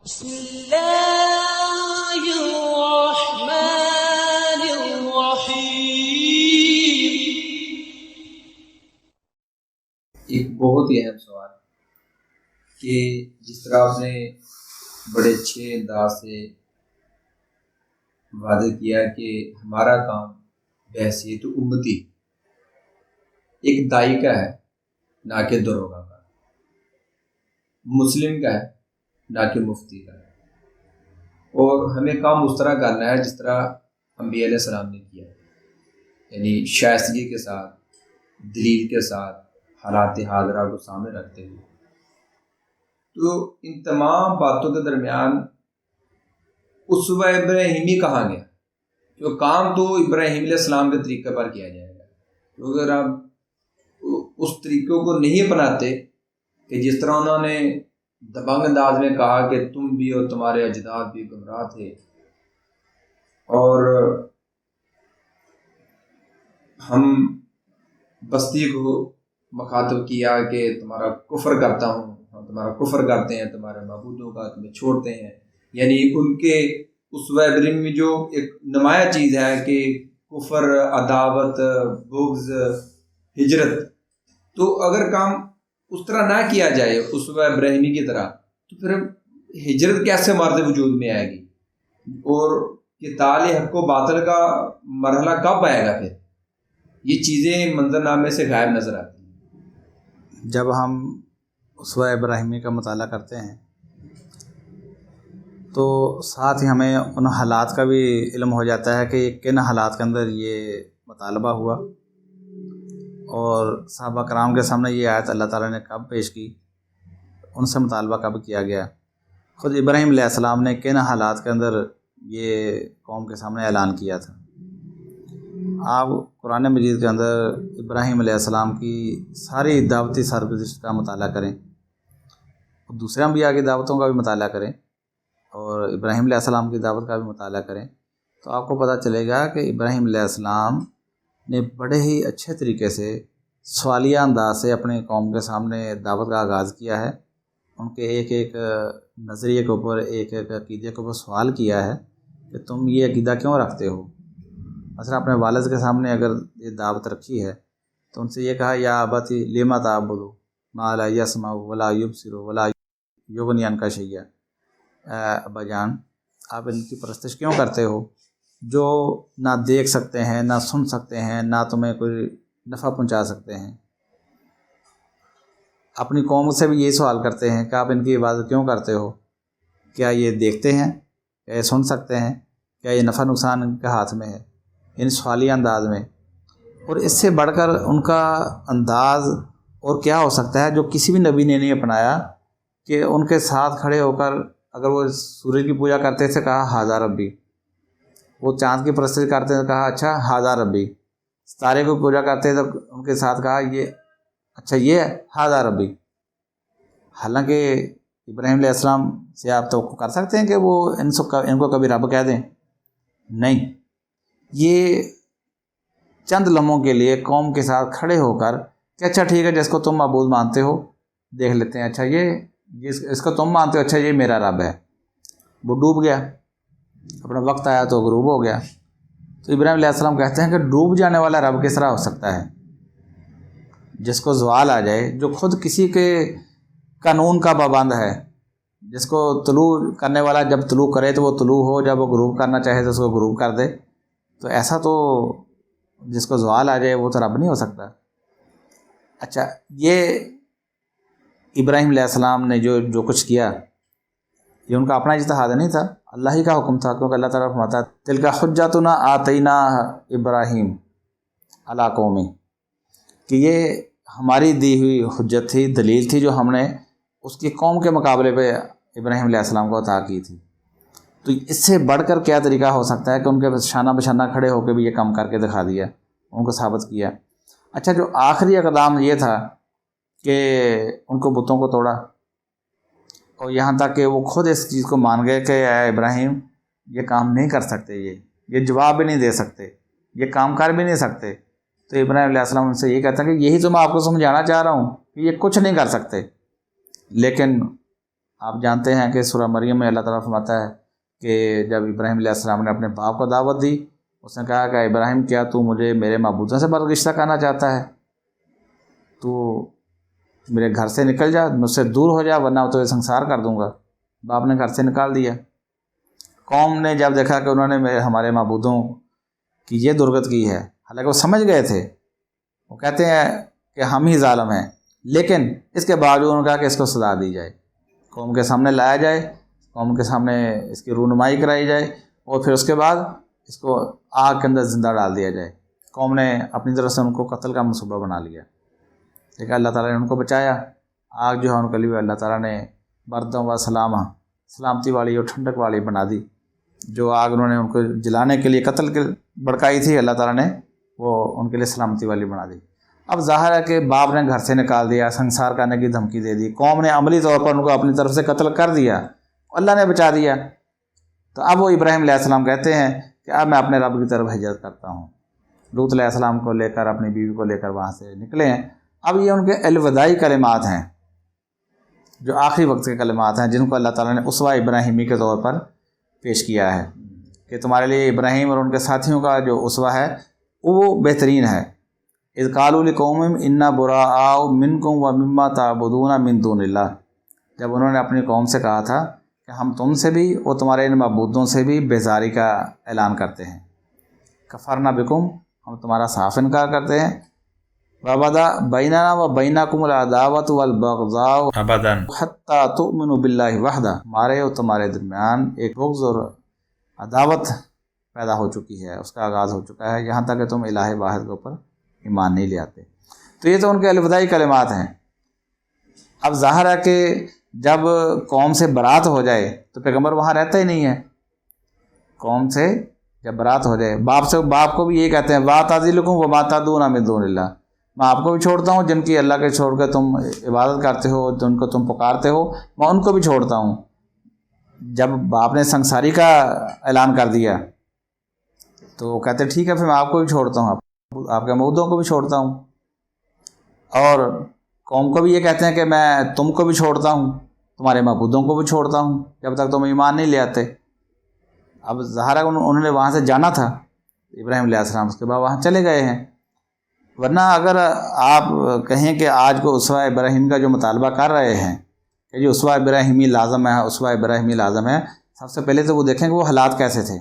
بسم اللہ الرحمن الرحیم۔ ایک بہت ہی اہم سوال کہ جس طرح آپ نے بڑے اچھے انداز سے واضح کیا کہ ہمارا کام بحیثیت امتی ایک دائی کا ہے نہ کہ دروگا کا، مسلم کا ہے نہ کہ مفتی کا ہے، اور ہمیں کام اس طرح کرنا ہے جس طرح انبیاء علیہ السلام نے کیا، یعنی شائستگی کے ساتھ، دلیل کے ساتھ، حالات حاضرہ کو سامنے رکھتے ہوئے۔ تو ان تمام باتوں کے درمیان اسوہ ابراہیمی کہاں گیا؟ جو کام تو ابراہیم علیہ السلام کے طریقے پر کیا جائے گا، تو اگر آپ اس طریقوں کو نہیں اپناتے کہ جس طرح انہوں نے دبنگ انداز میں کہا کہ تم بھی اور تمہارے اجداد بھی گمراہ تھے، اور ہم بستی کو مخاطب کیا کہ تمہارا کفر کرتا ہوں، ہم تمہارا کفر کرتے ہیں، تمہارے معبودوں کا تمہیں چھوڑتے ہیں، یعنی ان کے اسوہ ابراہیم میں جو ایک نمایاں چیز ہے کہ کفر، عداوت، بغض، ہجرت، تو اگر کام اس طرح نہ کیا جائے اسوہ ابراہیمی کی طرح تو پھر ہجرت کیسے مارد وجود میں آئے گی، اور قتال حق و باطل کا مرحلہ کب آئے گا؟ پھر یہ چیزیں منظر نامے سے غائب نظر آتی ہیں۔ جب ہم اسوہ ابراہیمی کا مطالعہ کرتے ہیں تو ساتھ ہی ہمیں ان حالات کا بھی علم ہو جاتا ہے کہ کن حالات کے اندر یہ مطالبہ ہوا، اور صحابہ کرام کے سامنے یہ آیت اللہ تعالیٰ نے کب پیش کی، ان سے مطالبہ کب کیا گیا، خود ابراہیم علیہ السلام نے کن حالات کے اندر یہ قوم کے سامنے اعلان کیا تھا۔ آپ قرآن مجید کے اندر ابراہیم علیہ السلام کی ساری دعوتی سرگزشت کا مطالعہ کریں، دوسرے انبیاء کی دعوتوں کا بھی مطالعہ کریں، اور ابراہیم علیہ السلام کی دعوت کا بھی مطالعہ کریں، تو آپ کو پتہ چلے گا کہ ابراہیم علیہ السلام نے بڑے ہی اچھے طریقے سے سوالیہ انداز سے اپنے قوم کے سامنے دعوت کا آغاز کیا ہے، ان کے ایک ایک نظریے کے اوپر، ایک ایک عقیدے کے اوپر سوال کیا ہے کہ تم یہ عقیدہ کیوں رکھتے ہو۔ مثلا اپنے والد کے سامنے اگر یہ دعوت رکھی ہے تو ان سے یہ کہا یا ابتی لم تعبد ما لا یسمع ولا یبصر ولا یغنی عنک شیئا، ابا جان آپ ان کی پرستش کیوں کرتے ہو جو نہ دیکھ سکتے ہیں، نہ سن سکتے ہیں، نہ تمہیں کوئی نفع پہنچا سکتے ہیں۔ اپنی قوم سے بھی یہی سوال کرتے ہیں کہ آپ ان کی عبادت کیوں کرتے ہو، کیا یہ دیکھتے ہیں، کیا یہ سن سکتے ہیں، کیا یہ نفع نقصان ان کے ہاتھ میں ہے، ان سوالیہ انداز میں۔ اور اس سے بڑھ کر ان کا انداز اور کیا ہو سکتا ہے جو کسی بھی نبی نے نہیں اپنایا، کہ ان کے ساتھ کھڑے ہو کر اگر وہ سورج کی پوجا کرتے تھے کہا ھذا ربی، وہ چاند کی پرستش کرتے تھے کہا اچھا ھذا ربی، ستارے کو پوجا کرتے تو ان کے ساتھ کہا یہ اچھا یہ ھذا ربی۔ حالانکہ ابراہیم علیہ السلام سے آپ توقع کر سکتے ہیں کہ وہ ان کو کبھی رب کہہ دیں؟ نہیں، یہ چند لمحوں کے لیے قوم کے ساتھ کھڑے ہو کر کہ اچھا ٹھیک ہے جس کو تم معبود مانتے ہو دیکھ لیتے ہیں، اچھا یہ اس کو تم مانتے ہو، اچھا یہ میرا رب ہے۔ وہ ڈوب گیا، اپنا وقت آیا تو غروب ہو گیا۔ تو ابراہیم علیہ السلام کہتے ہیں کہ ڈوب جانے والا رب کس طرح ہو سکتا ہے، جس کو زوال آ جائے، جو خود کسی کے قانون کا پابند ہے، جس کو طلوع کرنے والا جب طلوع کرے تو وہ طلوع ہو، جب وہ غروب کرنا چاہے تو اس کو غروب کر دے، تو ایسا تو جس کو زوال آ جائے وہ تو رب نہیں ہو سکتا۔ اچھا یہ ابراہیم علیہ السلام نے جو کچھ کیا یہ ان کا اپنا اجتہاد نہیں تھا، اللہ ہی کا حکم تھا، کیونکہ اللہ تعالیٰ فرماتا ہے تلک حجتنا آتیناھا ابراہیم علی قومی، کہ یہ ہماری دی ہوئی حجت تھی، دلیل تھی جو ہم نے اس کی قوم کے مقابلے پہ ابراہیم علیہ السلام کو عطا کی تھی۔ تو اس سے بڑھ کر کیا طریقہ ہو سکتا ہے کہ ان کے شانہ بشانہ کھڑے ہو کے بھی یہ کام کر کے دکھا دیا، ان کو ثابت کیا۔ اچھا جو آخری اقدام یہ تھا کہ ان کو بتوں کو توڑا، اور یہاں تک کہ وہ خود اس چیز کو مان گئے کہ اے ابراہیم یہ کام نہیں کر سکتے، یہ جواب بھی نہیں دے سکتے، یہ کام کر بھی نہیں سکتے۔ تو ابراہیم علیہ السلام ان سے یہ کہتا ہے کہ یہی تو میں آپ کو سمجھانا چاہ رہا ہوں کہ یہ کچھ نہیں کر سکتے، لیکن آپ جانتے ہیں کہ سورہ مریم میں اللہ تعالیٰ فرماتا ہے کہ جب ابراہیم علیہ السلام نے اپنے باپ کو دعوت دی، اس نے کہا کہ ابراہیم کیا تو مجھے میرے معبودوں سے برگشتہ کرنا چاہتا ہے؟ تو میرے گھر سے نکل جا، مجھ سے دور ہو جا، ورنہ تو سنسار کر دوں گا۔ باپ نے گھر سے نکال دیا۔ قوم نے جب دیکھا کہ انہوں نے ہمارے معبودوں کی یہ درگت کی ہے، حالانکہ وہ سمجھ گئے تھے، وہ کہتے ہیں کہ ہم ہی ظالم ہیں، لیکن اس کے باوجود انہوں نے کہا کہ اس کو سزا دی جائے، قوم کے سامنے لایا جائے، قوم کے سامنے اس کی رونمائی کرائی جائے، اور پھر اس کے بعد اس کو آگ کے اندر زندہ ڈال دیا جائے۔ قوم نے اپنی طرف سے ان کو قتل کا منصوبہ بنا لیا، لیکن اللہ تعالیٰ نے ان کو بچایا۔ آگ جو ہے ان کے لیے اللہ تعالیٰ نے بردوں و سلامتی والی اور ٹھنڈک والی بنا دی۔ جو آگ انہوں نے ان کو جلانے کے لیے قتل کے بڑکائی تھی، اللہ تعالیٰ نے وہ ان کے لیے سلامتی والی بنا دی۔ اب ظاہر ہے کہ باپ نے گھر سے نکال دیا، سنسار کرنے کی دھمکی دے دی، قوم نے عملی طور پر ان کو اپنی طرف سے قتل کر دیا، اللہ نے بچا دیا۔ تو اب وہ ابراہیم علیہ السلام کہتے ہیں کہ اب میں اپنے رب کی طرف ہجرت کرتا ہوں۔ لوط علیہ السلام کو لے کر، اپنی بیوی کو لے کر وہاں سے نکلے ہیں۔ اب یہ ان کے الوداعی کلمات ہیں، جو آخری وقت کے کلمات ہیں، جن کو اللہ تعالیٰ نے اسوہ ابراہیمی کے طور پر پیش کیا ہے کہ تمہارے لیے ابراہیم اور ان کے ساتھیوں کا جو اسوہ ہے وہ بہترین ہے۔ اذ قالوا لقومہم انا براء منکم ومما تعبدون من دون اللہ، جب انہوں نے اپنی قوم سے کہا تھا کہ ہم تم سے بھی اور تمہارے ان معبودوں سے بھی بیزاری کا اعلان کرتے ہیں، کفرنا بکم، ہم تمہارا صاف انکار کرتے ہیں، وبدا بیننا و بینکم العداوۃ والبغضاء ابدا حتی تؤمنوا باللہ وحدہ، ہمارے اور تمہارے درمیان ایک بغض اور عداوت پیدا ہو چکی ہے، اس کا آغاز ہو چکا ہے، یہاں تک کہ تم الہ واحد کے اوپر ایمان نہیں لے آتے۔ تو یہ تو ان کے الوداعی کلمات ہیں۔ اب ظاہر ہے کہ جب قوم سے برات ہو جائے تو پیغمبر وہاں رہتا ہی نہیں ہے۔ قوم سے جب برات ہو جائے، باپ کو بھی یہ کہتے ہیں وا تعذلکم وما تعدون من دون اللہ، میں آپ کو بھی چھوڑتا ہوں جن کی اللہ کے چھوڑ کے تم عبادت کرتے ہو، جن کو تم پکارتے ہو، میں ان کو بھی چھوڑتا ہوں۔ جب باپ نے سنساری کا اعلان کر دیا تو وہ کہتے ٹھیک ہے پھر میں آپ کو بھی چھوڑتا ہوں، آپ کے معبودوں کو بھی چھوڑتا ہوں، اور قوم کو بھی یہ کہتے ہیں کہ میں تم کو بھی چھوڑتا ہوں، تمہارے معبودوں کو بھی چھوڑتا ہوں جب تک تم ایمان نہیں لے آتے۔ اب ظاہر انہوں نے وہاں سے جانا تھا، ابراہیم علیہ السلام اس کے بعد وہاں چلے گئے ہیں، ورنہ اگر آپ کہیں کہ آج کو اسوہ ابراہیم کا جو مطالبہ کر رہے ہیں کہ جو اسوہ ابراہیمی لازم ہے، اسوہ ابراہیمی لازم ہے، سب سے پہلے تو وہ دیکھیں کہ وہ حالات کیسے تھے۔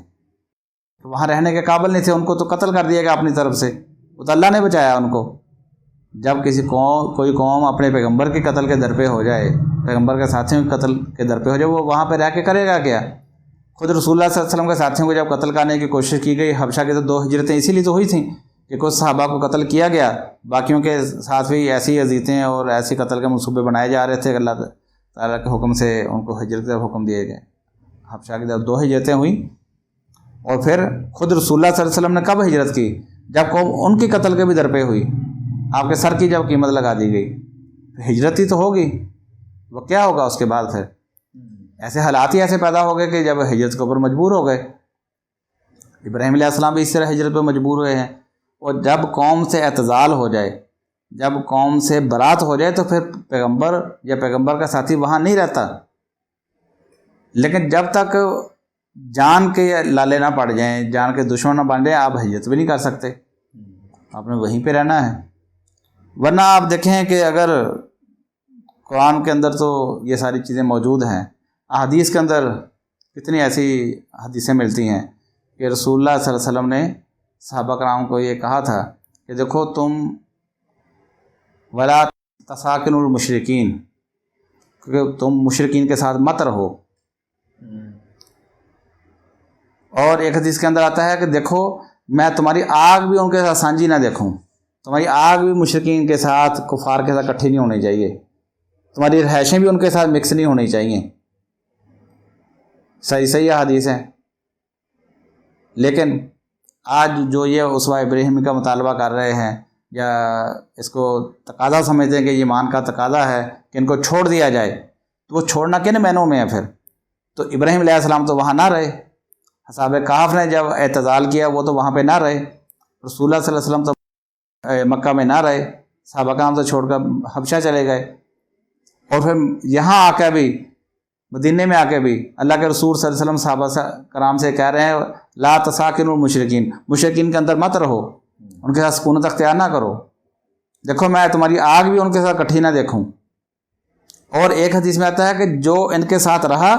وہاں رہنے کے قابل نہیں تھے، ان کو تو قتل کر دیا گیا اپنی طرف سے، وہ تو اللہ نے بچایا ان کو۔ جب کوئی قوم اپنے پیغمبر کے قتل کے در پہ ہو جائے، پیغمبر کے ساتھیوں کے قتل کے در پہ ہو جائے، وہ وہاں پہ رہ کے کرے گا کیا؟ خود رسول اللہ صلی اللہ علیہ وسلم کے ساتھیوں کو جب قتل کرنے کی کوشش کی گئی، حبشہ کی تو 2 ہجرتیں اسی لیے تو ہوئی تھیں کہ کچھ صحابہ کو قتل کیا گیا، باقیوں کے ساتھ بھی ایسی اذیتیں اور ایسی قتل کے منصوبے بنائے جا رہے تھے کہ اللہ تعالیٰ کے حکم سے ان کو ہجرت کا حکم دیے گئے۔ حبشہ کی 2 ہجرتیں ہوئیں، اور پھر خود رسول اللہ صلی اللہ علیہ وسلم نے کب ہجرت کی؟ جب قوم ان کی قتل کے بھی در پہ ہوئی، آپ کے سر کی جب قیمت لگا دی گئی، ہجرت ہی تو ہوگی، وہ کیا ہوگا اس کے بعد؟ پھر ایسے حالات ہی ایسے پیدا ہو گئے کہ جب ہجرت کے اوپر مجبور ہو گئے۔ ابراہیم علیہ السلام بھی اس طرح ہجرت پہ مجبور ہوئے ہیں۔ اور جب قوم سے اعتزال ہو جائے، جب قوم سے برات ہو جائے، تو پھر پیغمبر یا پیغمبر کا ساتھی وہاں نہیں رہتا، لیکن جب تک جان کے لالے نہ پڑ جائیں، جان کے دشمن نہ بن جائیں، آپ ہجرت بھی نہیں کر سکتے، آپ نے وہیں پہ رہنا ہے۔ ورنہ آپ دیکھیں کہ اگر قرآن کے اندر تو یہ ساری چیزیں موجود ہیں، احادیث کے اندر کتنی ایسی حدیثیں ملتی ہیں کہ رسول اللہ صلی اللہ علیہ وسلم نے صحابہ کرام کو یہ کہا تھا کہ دیکھو تم ولا تساکنوا المشرکین، کیونکہ تم مشرکین کے ساتھ مت رہو۔ اور ایک حدیث کے اندر آتا ہے کہ دیکھو میں تمہاری آگ بھی ان کے ساتھ سانجھی نہ دیکھوں، تمہاری آگ بھی مشرکین کے ساتھ، کفار کے ساتھ اکٹھی نہیں ہونی چاہیے، تمہاری رہائشیں بھی ان کے ساتھ مکس نہیں ہونی چاہیے۔ صحیح حدیث ہے۔ لیکن آج جو یہ اسوہ ابراہیم کا مطالبہ کر رہے ہیں یا اس کو تقاضا سمجھتے ہیں کہ یہ ایمان کا تقاضا ہے کہ ان کو چھوڑ دیا جائے، تو وہ چھوڑنا کن معنوں میں ہے؟ پھر تو ابراہیم علیہ السلام تو وہاں نہ رہے، اصحاب کہف نے جب اعتزال کیا وہ تو وہاں پہ نہ رہے، رسول اللہ صلی اللہ علیہ وسلم تو مکہ میں نہ رہے، صحابہ کرام تو چھوڑ کر حبشہ چلے گئے، اور پھر یہاں آ کے بھی مدینے میں آ کے بھی اللہ کے رسول صلی اللہ علیہ وسلم صحابہ کرام سے کہہ رہے ہیں لا تساکنوا المشرکین، مشرکین کے اندر مت رہو، ان کے ساتھ سکونت اختیار نہ کرو، دیکھو میں تمہاری آگ بھی ان کے ساتھ کٹھی نہ دیکھوں۔ اور ایک حدیث میں آتا ہے کہ جو ان کے ساتھ رہا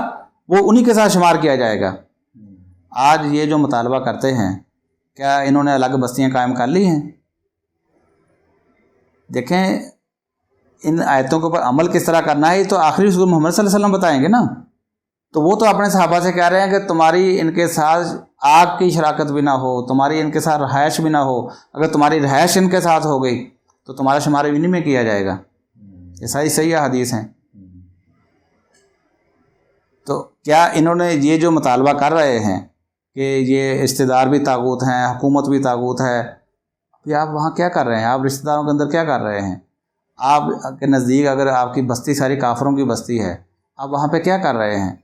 وہ انہی کے ساتھ شمار کیا جائے گا۔ آج یہ جو مطالبہ کرتے ہیں، کیا انہوں نے الگ بستیاں قائم کر لی ہیں؟ دیکھیں ان آیتوں کے اوپر عمل کس طرح کرنا ہے، یہ تو آخری رسول محمد صلی اللہ علیہ وسلم بتائیں گے نا۔ تو وہ تو اپنے صحابہ سے کہہ رہے ہیں کہ تمہاری ان کے ساتھ آگ کی شراکت بھی نہ ہو، تمہاری ان کے ساتھ رہائش بھی نہ ہو، اگر تمہاری رہائش ان کے ساتھ ہو گئی تو تمہارا شمار انہی میں کیا جائے گا۔ یہ صحیح حدیث ہیں۔ تو کیا انہوں نے یہ جو مطالبہ کر رہے ہیں کہ یہ رشتہ دار بھی طاغوت ہیں، حکومت بھی طاغوت ہے، ابھی آپ وہاں کیا کر رہے ہیں؟ آپ رشتہ داروں کے اندر کیا کر رہے ہیں؟ آپ کے نزدیک اگر آپ کی بستی ساری کافروں کی بستی ہے، آپ وہاں پہ کیا کر رہے ہیں؟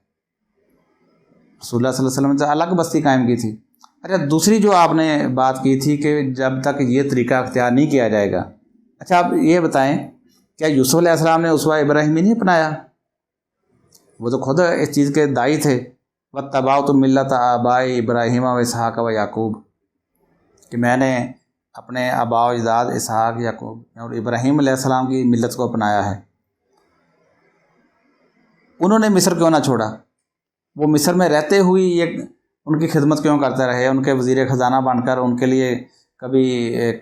رسول اللہ صلی اللہ علیہ وسلم نے الگ بستی قائم کی تھی۔ اچھا دوسری جو آپ نے بات کی تھی کہ جب تک یہ طریقہ اختیار نہیں کیا جائے گا، اچھا آپ یہ بتائیں کیا یوسف علیہ السلام نے اسوہ ابراہیمی نہیں اپنایا؟ وہ تو خود اس چیز کے داعی تھے، واتبعت ملۃ آبائی ابراہیم و اسحاق و یعقوب، کہ میں نے اپنے آباء و اجداد اسحاق، یعقوب اور ابراہیم علیہ السلام کی ملت کو اپنایا ہے۔ انہوں نے مصر کیوں نہ چھوڑا؟ وہ مصر میں رہتے ہوئی یہ ان کی خدمت کیوں کرتے رہے؟ ان کے وزیر خزانہ بن کر ان کے لیے کبھی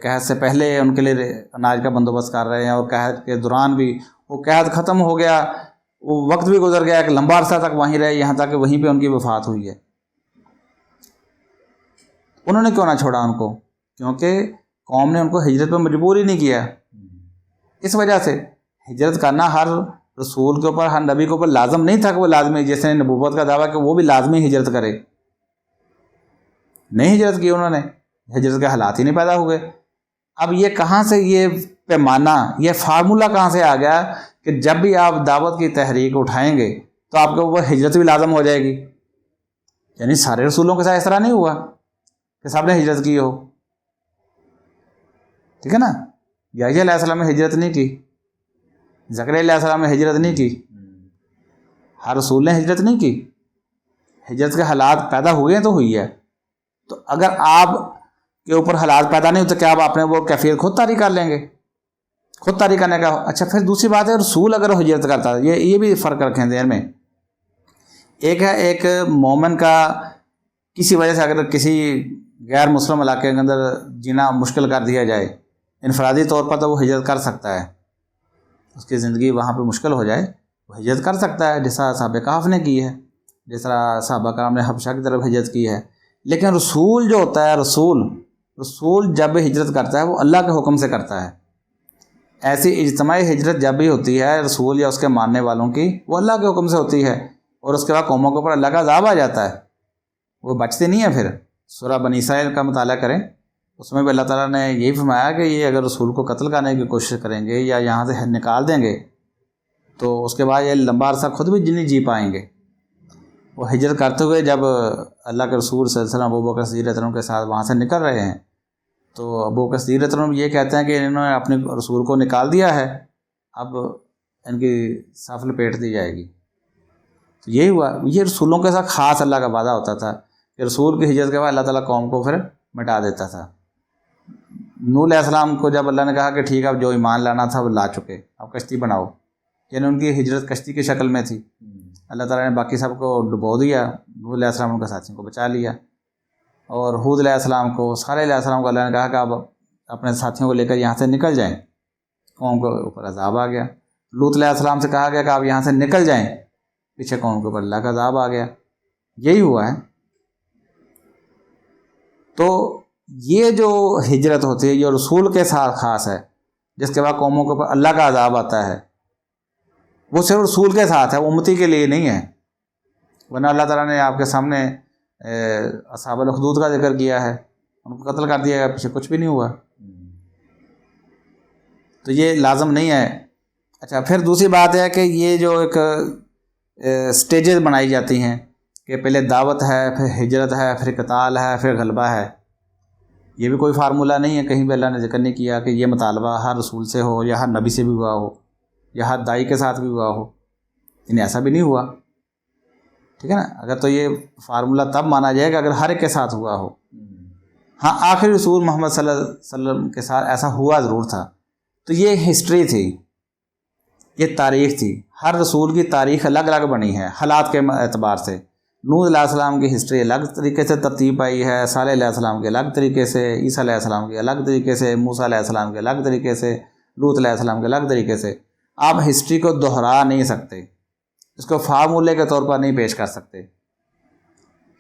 قحط سے پہلے ان کے لیے اناج کا بندوبست کر رہے ہیں، اور قحط کے دوران بھی وہ قحط ختم ہو گیا، وہ وقت بھی گزر گیا، ایک لمبا عرصہ تک وہیں رہے، یہاں تک کہ وہیں پہ ان کی وفات ہوئی ہے۔ انہوں نے کیوں نہ چھوڑا ان کو؟ کیونکہ قوم نے ان کو ہجرت پہ مجبور ہی نہیں کیا۔ اس وجہ سے ہجرت کرنا ہر رسول کے اوپر، ہر نبی کے اوپر لازم نہیں تھا کہ وہ لازمی، جس نے نبوت کا دعویٰ کہ وہ بھی لازمی ہجرت کرے، نہیں ہجرت کی انہوں نے، ہجرت کے حالات ہی نہیں پیدا ہوئے۔ اب یہ کہاں سے یہ پیمانہ، یہ فارمولہ کہاں سے آ گیا کہ جب بھی آپ دعوت کی تحریک اٹھائیں گے تو آپ کے اوپر ہجرت بھی لازم ہو جائے گی؟ یعنی سارے رسولوں کے ساتھ اس طرح نہیں ہوا کہ سب نے ہجرت کی ہو، ٹھیک ہے نا؟ یحییٰ علیہ السلام نے ہجرت نہیں کی، زکریا علیہ السلام نے ہجرت نہیں کی، ہر رسول نے ہجرت نہیں کی۔ ہجرت کے حالات پیدا ہوئے ہیں تو ہوئی ہے۔ تو اگر آپ کے اوپر حالات پیدا نہیں ہوتے، کیا آپ اپنے وہ کیفیت خود طاری کر لیں گے؟ خود طاری کرنے کا۔ اچھا پھر دوسری بات ہے رسول اگر ہجرت کرتا ہے، یہ بھی فرق رکھیں ذہن میں۔ ایک ہے ایک مومن کا کسی وجہ سے اگر کسی غیر مسلم علاقے کے اندر جینا مشکل کر دیا جائے، انفرادی طور پر تو وہ ہجرت کر سکتا ہے، اس کی زندگی وہاں پہ مشکل ہو جائے وہ ہجرت کر سکتا ہے، جس طرح صحابہ کہف نے کی ہے، جس طرح صحابہ کرام نے حبشہ کی طرف ہجرت کی ہے۔ لیکن رسول جو ہوتا ہے، رسول جب ہجرت کرتا ہے وہ اللہ کے حکم سے کرتا ہے۔ ایسی اجتماعی ہجرت جب بھی ہوتی ہے رسول یا اس کے ماننے والوں کی، وہ اللہ کے حکم سے ہوتی ہے، اور اس کے بعد قوموں کے اوپر اللہ کا عذاب آ جاتا ہے، وہ بچتے نہیں ہیں۔ پھر سورہ بنی اسرائیل کا مطالعہ کریں، اس میں بھی اللہ تعالیٰ نے یہی فرمایا کہ یہ اگر رسول کو قتل کرنے کی کوشش کریں گے یا یہاں سے نکال دیں گے تو اس کے بعد یہ لمبا عرصہ خود بھی نہیں جی پائیں گے۔ وہ ہجرت کرتے ہوئے جب اللہ کے رسول صلی اللہ علیہ وسلم ابوبکر صدیق رضی اللہ عنہ کے ساتھ وہاں سے نکل رہے ہیں تو ابوبکر صدیق رضی اللہ عنہ یہ کہتے ہیں کہ انہوں نے اپنے رسول کو نکال دیا ہے، اب ان کی صف لپیٹ دی جائے گی۔ تو یہی ہوا، یہ رسولوں کے ساتھ خاص اللہ کا وعدہ ہوتا تھا کہ رسول کی ہجرت کے بعد اللہ تعالیٰ قوم کو پھر مٹا دیتا تھا۔ نوح علیہ السلام کو جب اللہ نے کہا کہ ٹھیک ہے اب جو ایمان لانا تھا وہ لا چکے، اب کشتی بناؤ، یعنی ان کی ہجرت کشتی کی شکل میں تھی، اللہ تعالیٰ نے باقی سب کو ڈبو دیا، نوح علیہ السلام ان کے ساتھیوں کو بچا لیا، اور ہود علیہ السلام کو، صالح علیہ السلام کو اللہ نے کہا کہ اب اپنے ساتھیوں کو لے کر یہاں سے نکل جائیں، قوم کے اوپر عذاب آ گیا۔ لوط علیہ السلام سے کہا گیا کہ آپ یہاں سے نکل جائیں، پیچھے قوم کے اوپر اللہ کا عذاب آ گیا۔ یہی ہوا ہے۔ تو یہ جو ہجرت ہوتی ہے یہ رسول کے ساتھ خاص ہے، جس کے بعد قوموں کے اوپر اللہ کا عذاب آتا ہے، وہ صرف رسول کے ساتھ ہے، امتی کے لیے نہیں ہے۔ ورنہ اللہ تعالیٰ نے آپ کے سامنے اصحاب الاخدود کا ذکر کیا ہے، ان کو قتل کر دیا گیا، پیچھے کچھ بھی نہیں ہوا، تو یہ لازم نہیں ہے۔ اچھا پھر دوسری بات ہے کہ یہ جو ایک سٹیجز بنائی جاتی ہیں کہ پہلے دعوت ہے، پھر ہجرت ہے، پھر قتال ہے، پھر غلبہ ہے، یہ بھی کوئی فارمولہ نہیں ہے، کہیں بھی اللہ نے ذکر نہیں کیا کہ یہ مطالبہ ہر رسول سے ہو یا ہر نبی سے بھی ہوا ہو یا ہر داعی کے ساتھ بھی ہوا ہو، انہیں ایسا بھی نہیں ہوا۔ ٹھیک ہے نا. اگر تو یہ فارمولہ تب مانا جائے گا اگر ہر ایک کے ساتھ ہوا ہو. ہاں آخری رسول محمد صلی اللہ علیہ وسلم کے ساتھ ایسا ہوا ضرور تھا. تو یہ ہسٹری تھی، یہ تاریخ تھی. ہر رسول کی تاریخ الگ الگ بنی ہے حالات کے اعتبار سے. نوح علیہ السلام کی ہسٹری الگ طریقے سے ترتیب پائی ہے، صالح علیہ السلام کے الگ طریقے سے، عیسیٰ علیہ السلام کے الگ طریقے سے، موسیٰ علیہ السلام کے الگ طریقے سے، لوط علیہ السلام کے الگ طریقے سے. آپ ہسٹری کو دہرا نہیں سکتے، اس کو فارمولے کے طور پر نہیں پیش کر سکتے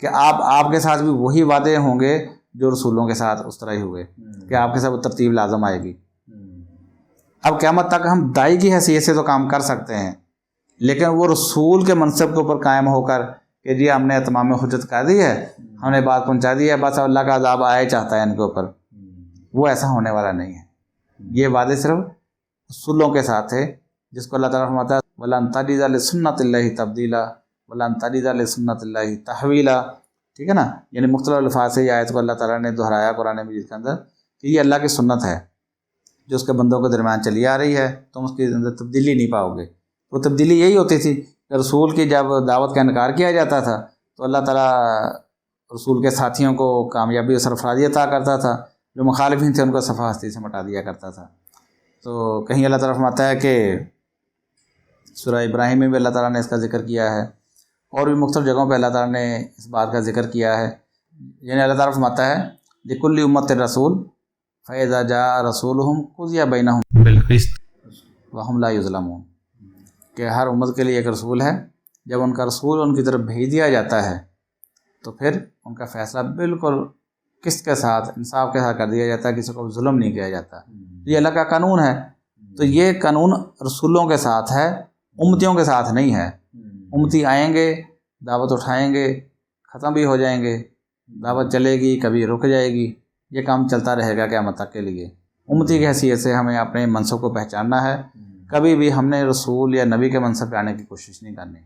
کہ آپ کے ساتھ بھی وہی وعدے ہوں گے جو رسولوں کے ساتھ اس طرح ہی ہوئے کہ آپ کے ساتھ وہ ترتیب لازم آئے گی. اب قیامت تک ہم داعی کی حیثیت سے تو کام کر سکتے ہیں، لیکن وہ رسول کے منصب کے اوپر قائم ہو کر کہ جی ہم نے اتمام حجت کر دی ہے، ہم نے بات پہنچا دی ہے، بس اللہ کا عذاب آئے چاہتا ہے ان کے اوپر، وہ ایسا ہونے والا نہیں ہے. یہ وعدے صرف رسولوں کے ساتھ تھے، جس کو اللہ تعالیٰ فرماتا ہے وَلَن تَجِدَ لِسُنَّتِ اللَّهِ تَبْدِيلًا وَلَن تَجِدَ لِسُنَّتِ اللَّهِ تَحْوِيلًا. ٹھیک ہے نا. یعنی مختلف الفاظ سے یہ آیت کو اللہ تعالیٰ نے دہرایا قرآن مجید کے اندر کہ یہ اللہ کی سنت ہے جو اس کے بندوں کے درمیان چلی آ رہی ہے، تم اس کے اندر تبدیلی نہیں پاؤ گے. وہ تبدیلی یہی ہوتی تھی کہ رسول کی جب دعوت کا انکار کیا جاتا تھا تو اللہ تعالیٰ رسول کے ساتھیوں کو کامیابی و سرفرازی عطا کرتا تھا، جو مخالفین تھے ان کو صفحہ ہستی سے مٹا دیا کرتا تھا. تو کہیں اللہ تعالیٰ فرماتا ہے کہ سورہ ابراہیم میں بھی اللہ تعالیٰ نے اس کا ذکر کیا ہے، اور بھی مختلف جگہوں پہ اللہ تعالیٰ نے اس بات کا ذکر کیا ہے. یعنی اللہ تعالیٰ فرماتا ہے لِكُلِّ أُمَّةٍ رَسُولٌ فَإِذَا جَاءَ رَسُولُهُمْ قُضِيَ بَيْنَهُمْ بِالْقِسْطِ وَهُمْ لَا يُظْلَمُونَ. کہ ہر امت کے لیے ایک رسول ہے، جب ان کا رسول ان کی طرف بھیج دیا جاتا ہے تو پھر ان کا فیصلہ بالکل قسط کے ساتھ انصاف کے ساتھ کر دیا جاتا ہے، کسی کو ظلم نہیں کیا جاتا. یہ اللہ کا قانون ہے. تو یہ قانون رسولوں کے ساتھ ہے، امتیوں کے ساتھ نہیں ہے. امتی آئیں گے، دعوت اٹھائیں گے، ختم بھی ہو جائیں گے، دعوت چلے گی، کبھی رک جائے گی، یہ کام چلتا رہے گا قیامت تک کے لیے. امتی کی حیثیت سے ہمیں اپنے منصب کو پہچاننا ہے، کبھی بھی ہم نے رسول یا نبی کے منصب پہ آنے کی کوشش نہیں کرنی.